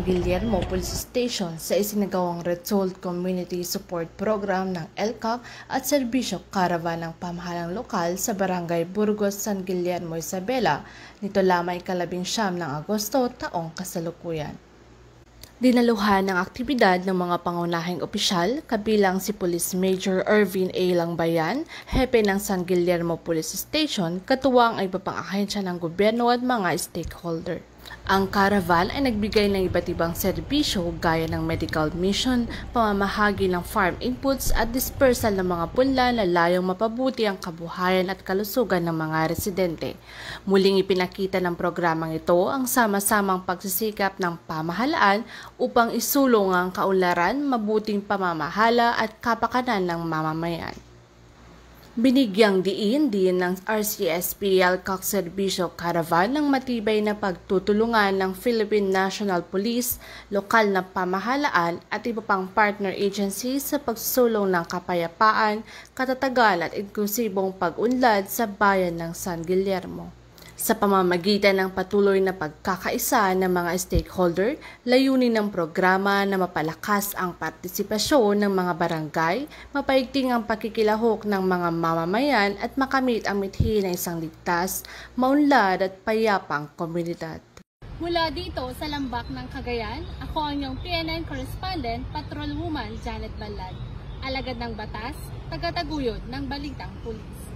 Guillermo Police Station sa isinagawang Result Community Support Program ng LCAC at serbisyo caravan ng pamahalang lokal sa Barangay Burgos, San Guillermo, Isabela, nito lamang ika-19 ng Agosto taong kasalukuyan. Dinaluhan ng aktibidad ng mga pangunahing opisyal kabilang si Police Major Ervin A. Langbayan, hepe ng San Guillermo Police Station, katuwang ay iba pang ahensya ng gobyerno at mga stakeholder. Ang caravan ay nagbigay ng iba't ibang serbisyo gaya ng medical mission, pamamahagi ng farm inputs at dispersal ng mga punla na layong mapabuti ang kabuhayan at kalusugan ng mga residente. Muling ipinakita ng programang ito ang sama-samang pagsisikap ng pamahalaan upang isulong ang kaunlaran, mabuting pamamahala at kapakanan ng mamamayan. Binigyang diin ng RCSP LCAC Serbisyo Caravan ng matibay na pagtutulungan ng Philippine National Police, lokal na pamahalaan at iba pang partner agencies sa pagsusulong ng kapayapaan, katatagan at inklusibong pag-unlad sa bayan ng San Guillermo. Sa pamamagitan ng patuloy na pagkakaisa ng mga stakeholder, layunin ng programa na mapalakas ang partisipasyon ng mga barangay, mapaigting ang pakikilahok ng mga mamamayan at makamit ang mithi ng isang ligtas, maunlad at payapang komunidad. Mula dito sa Lambak ng Cagayan, ako ang iyong PNN correspondent, Patrolwoman Janet Balad, alagad ng batas, tagataguyod ng Balitang Pulis.